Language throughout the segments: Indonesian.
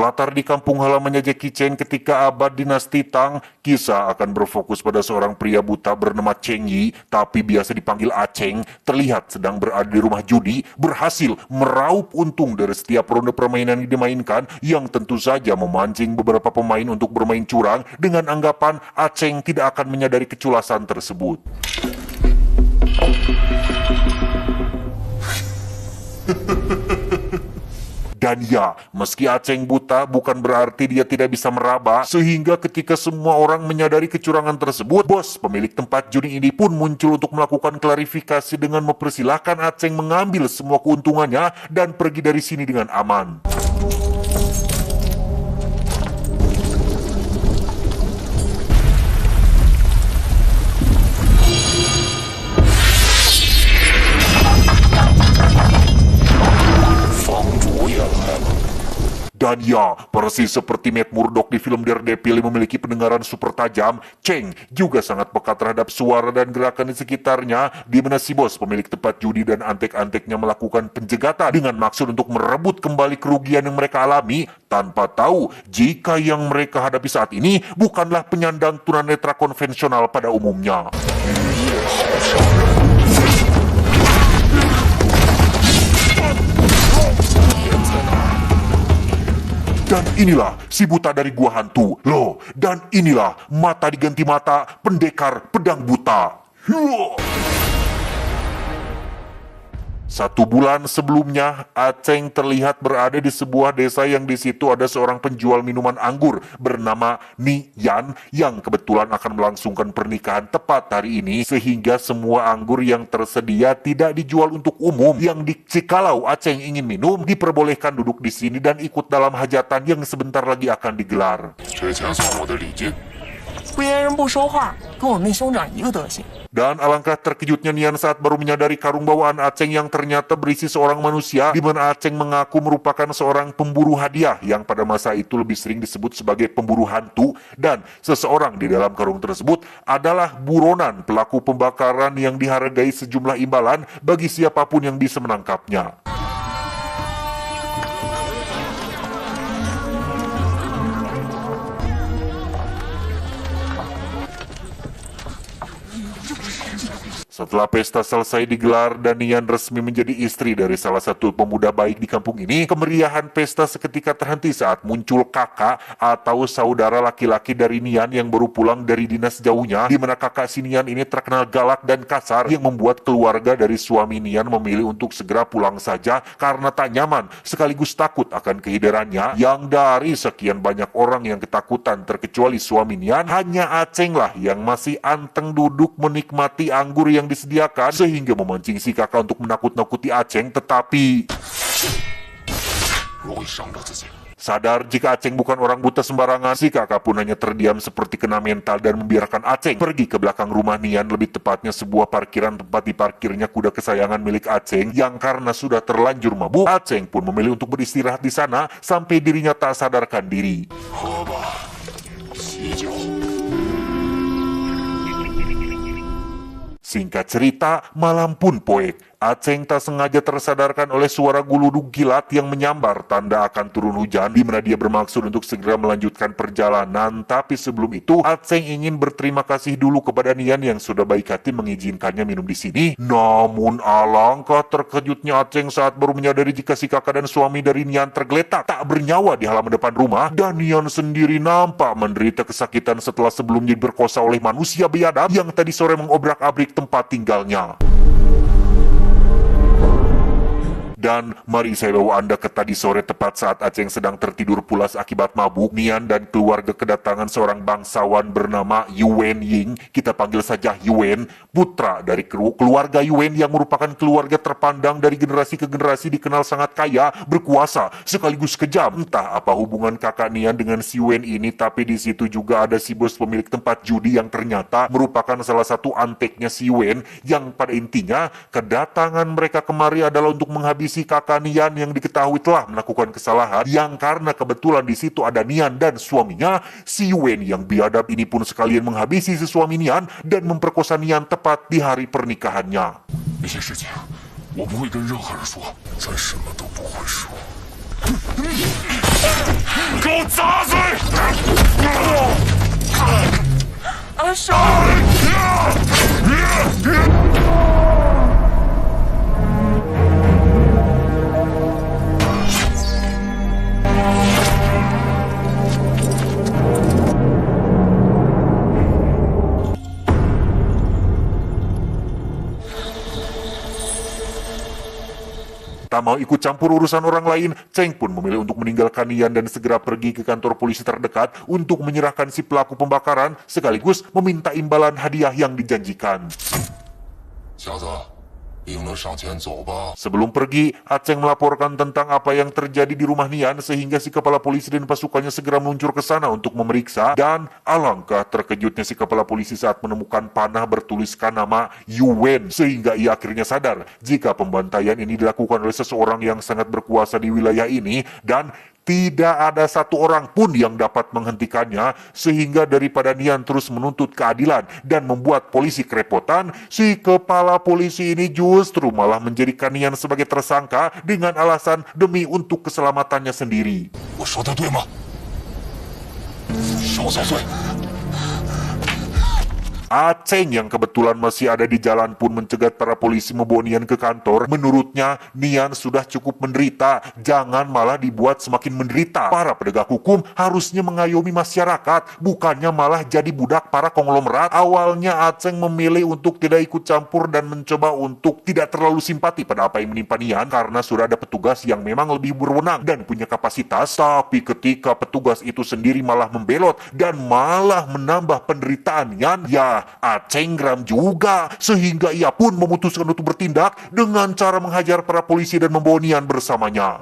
Berlatar di kampung halamannya Jackie Chan ketika abad dinasti Tang, kisah akan berfokus pada seorang pria buta bernama Cheng Yi, tapi biasa dipanggil Aceng, terlihat sedang berada di rumah judi, berhasil meraup untung dari setiap ronde permainan yang dimainkan, yang tentu saja memancing beberapa pemain untuk bermain curang dengan anggapan Aceng tidak akan menyadari keculasan tersebut. Dan ya, meski Aceng buta bukan berarti dia tidak bisa meraba, sehingga ketika semua orang menyadari kecurangan tersebut, bos pemilik tempat judi ini pun muncul untuk melakukan klarifikasi dengan mempersilahkan Aceng mengambil semua keuntungannya dan pergi dari sini dengan aman. Dan ya, persis seperti Matt Murdock di film Daredevil yang memiliki pendengaran super tajam, Cheng juga sangat peka terhadap suara dan gerakan di sekitarnya, di mana si bos pemilik tempat judi dan antek-anteknya melakukan penjegatan dengan maksud untuk merebut kembali kerugian yang mereka alami, tanpa tahu jika yang mereka hadapi saat ini bukanlah penyandang tunanetra konvensional pada umumnya. Dan inilah si buta dari gua hantu. Loh, dan inilah mata diganti mata, pendekar pedang buta. Satu bulan sebelumnya, Aceng terlihat berada di sebuah desa yang di situ ada seorang penjual minuman anggur bernama Ni Yan yang kebetulan akan melangsungkan pernikahan tepat hari ini, sehingga semua anggur yang tersedia tidak dijual untuk umum. Jikalau Aceng ingin minum, diperbolehkan duduk di sini dan ikut dalam hajatan yang sebentar lagi akan digelar. Dan alangkah terkejutnya Nian saat baru menyadari karung bawaan Aceng yang ternyata berisi seorang manusia, di mana Aceng mengaku merupakan seorang pemburu hadiah yang pada masa itu lebih sering disebut sebagai pemburu hantu, dan seseorang di dalam karung tersebut adalah buronan pelaku pembakaran yang dihargai sejumlah imbalan bagi siapapun yang bisa menangkapnya. Setelah pesta selesai digelar dan Nian resmi menjadi istri dari salah satu pemuda baik di kampung ini, kemeriahan pesta seketika terhenti saat muncul kakak atau saudara laki-laki dari Nian yang baru pulang dari dinas jauhnya, di mana kakak si Nian ini terkenal galak dan kasar yang membuat keluarga dari suami Nian memilih untuk segera pulang saja karena tak nyaman sekaligus takut akan kehadirannya, yang dari sekian banyak orang yang ketakutan terkecuali suami Nian, hanya Aceng lah yang masih anteng duduk menikmati anggur yang disediakan, sehingga memancing si kakak untuk menakut-nakuti Aceng, tetapi sadar jika Aceng bukan orang buta sembarangan, si kakak pun hanya terdiam seperti kena mental dan membiarkan Aceng pergi ke belakang rumah Nian, lebih tepatnya sebuah parkiran tempat diparkirnya kuda kesayangan milik Aceng, yang karena sudah terlanjur mabuk, Aceng pun memilih untuk beristirahat di sana sampai dirinya tak sadarkan diri. Singkat cerita, malam pun poek. Aceng tak sengaja tersadarkan oleh suara guludug kilat yang menyambar tanda akan turun hujan, di mana dia bermaksud untuk segera melanjutkan perjalanan. Tapi sebelum itu, Aceng ingin berterima kasih dulu kepada Nian yang sudah baik hati mengizinkannya minum di sini. Namun alangkah terkejutnya Aceng saat baru menyadari jika si kakak dan suami dari Nian tergeletak tak bernyawa di halaman depan rumah, dan Nian sendiri nampak menderita kesakitan setelah sebelumnya diperkosa oleh manusia biadab yang tadi sore mengobrak-abrik tempat tinggalnya. Dan mari saya bawa Anda ke tadi sore tepat saat Aceng sedang tertidur pulas akibat mabuk. Nian dan keluarga kedatangan seorang bangsawan bernama Yuen Ying, kita panggil saja Yuen, putra dari keluarga Yuen yang merupakan keluarga terpandang dari generasi ke generasi, dikenal sangat kaya, berkuasa, sekaligus kejam. Entah apa hubungan kakak Nian dengan si Yuen ini, tapi di situ juga ada si bos pemilik tempat judi yang ternyata merupakan salah satu anteknya si Yuen, yang pada intinya kedatangan mereka kemari adalah untuk menghabisi si kakak Nian yang diketahui telah melakukan kesalahan, yang karena kebetulan di situ ada Nian dan suaminya, si Yuen yang biadab ini pun sekalian menghabisi si suami Nian dan memperkosa Nian tepat di hari pernikahannya. 给我砸碎！阿少，Tak mau ikut campur urusan orang lain, Cheng pun memilih untuk meninggalkan Nian dan segera pergi ke kantor polisi terdekat untuk menyerahkan si pelaku pembakaran sekaligus meminta imbalan hadiah yang dijanjikan. 小子，领了上前走吧。 Sebelum pergi, Aceng melaporkan tentang apa yang terjadi di rumah Nian sehingga si kepala polisi dan pasukannya segera meluncur ke sana untuk memeriksa, dan alangkah terkejutnya si kepala polisi saat menemukan panah bertuliskan nama Yuwen sehingga ia akhirnya sadar jika pembantaian ini dilakukan oleh seseorang yang sangat berkuasa di wilayah ini dan tidak ada satu orang pun yang dapat menghentikannya, sehingga daripada Nian terus menuntut keadilan dan membuat polisi kerepotan, si kepala polisi ini justru malah menjadikan Nian sebagai tersangka dengan alasan demi untuk keselamatannya sendiri. 我说的对吗？少小罪。 Aceng yang kebetulan masih ada di jalan pun mencegat para polisi membawa Nian ke kantor. Menurutnya, Nian sudah cukup menderita, jangan malah dibuat semakin menderita. Para penegak hukum harusnya mengayomi masyarakat, bukannya malah jadi budak para konglomerat. Awalnya Aceng memilih untuk tidak ikut campur dan mencoba untuk tidak terlalu simpati pada apa yang menimpa Nian karena sudah ada petugas yang memang lebih berwenang dan punya kapasitas. Tapi ketika petugas itu sendiri malah membelot dan malah menambah penderitaan Nian, ya Aceng geram juga, sehingga ia pun memutuskan untuk bertindak dengan cara menghajar para polisi dan membawa Nian bersamanya.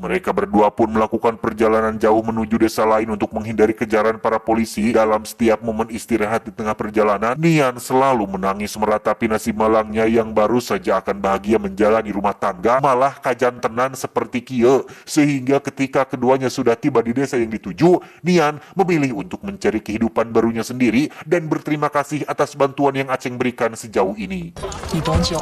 Mereka berdua pun melakukan perjalanan jauh menuju desa lain untuk menghindari kejaran para polisi. Dalam setiap momen istirahat di tengah perjalanan, Nian selalu menangis meratapi nasib malangnya yang baru saja akan bahagia menjalani rumah tangga, malah kajantenan seperti kieu. Sehingga ketika keduanya sudah tiba di desa yang dituju, Nian memilih untuk mencari kehidupan barunya sendiri dan berterima kasih atas bantuan yang Aceng berikan sejauh ini. 你多久？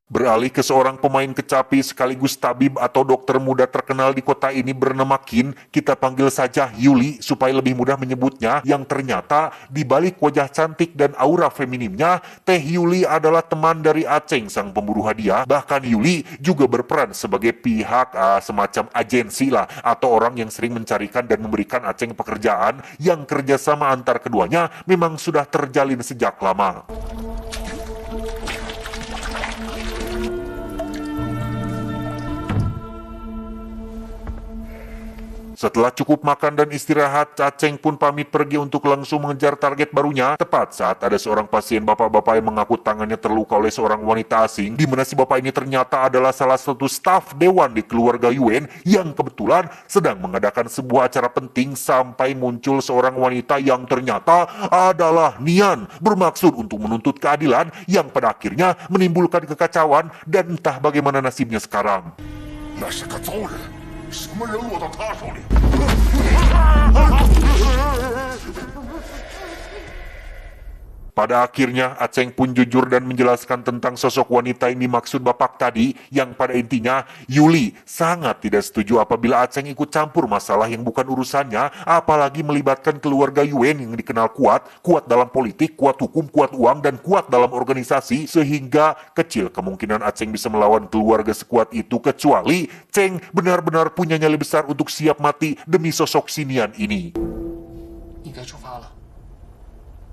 Beralih ke seorang pemain kecapi sekaligus tabib atau dokter muda terkenal di kota ini bernama Qin, kita panggil saja Yuli supaya lebih mudah menyebutnya, yang ternyata di balik wajah cantik dan aura feminimnya, Teh Yuli adalah teman dari Aceng sang pemburu hadiah. Bahkan Yuli juga berperan sebagai pihak semacam agensi lah, atau orang yang sering mencarikan dan memberikan Aceng pekerjaan, yang kerjasama antar keduanya memang sudah terjalin sejak lama. Setelah cukup makan dan istirahat, Aceng pun pamit pergi untuk langsung mengejar target barunya. Tepat saat ada seorang pasien bapak-bapak yang mengaku tangannya terluka oleh seorang wanita asing, di mana si bapak ini ternyata adalah salah satu staf dewan di keluarga Yuwen yang kebetulan sedang mengadakan sebuah acara penting sampai muncul seorang wanita yang ternyata adalah Nian, bermaksud untuk menuntut keadilan yang pada akhirnya menimbulkan kekacauan dan entah bagaimana nasibnya sekarang. 那是个糟人，什么人落到他手里？ Pada akhirnya, Aceng pun jujur dan menjelaskan tentang sosok wanita yang dimaksud bapak tadi, yang pada intinya Yuli sangat tidak setuju apabila Aceng ikut campur masalah yang bukan urusannya, apalagi melibatkan keluarga Yuwen yang dikenal kuat dalam politik, kuat hukum, kuat uang, dan kuat dalam organisasi, sehingga kecil kemungkinan Aceng bisa melawan keluarga sekuat itu kecuali Ceng benar-benar punya nyali besar untuk siap mati demi sosok si Nian ini. 你该出发了。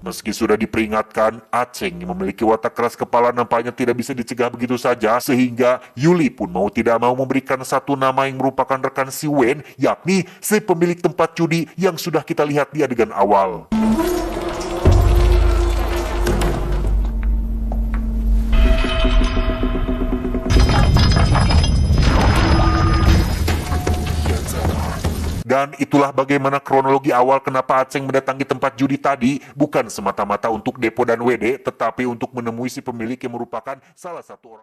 Meski sudah diperingatkan, Aceng yang memiliki watak keras kepala nampaknya tidak bisa dicegah begitu saja, sehingga Yuli pun mau tidak mau memberikan satu nama yang merupakan rekan si Wen, yakni si pemilik tempat judi yang sudah kita lihat di adegan awal. Dan itulah bagaimana kronologi awal kenapa Aceng mendatangi tempat judi tadi, bukan semata-mata untuk depo dan WD, tetapi untuk menemui si pemilik yang merupakan salah satu orang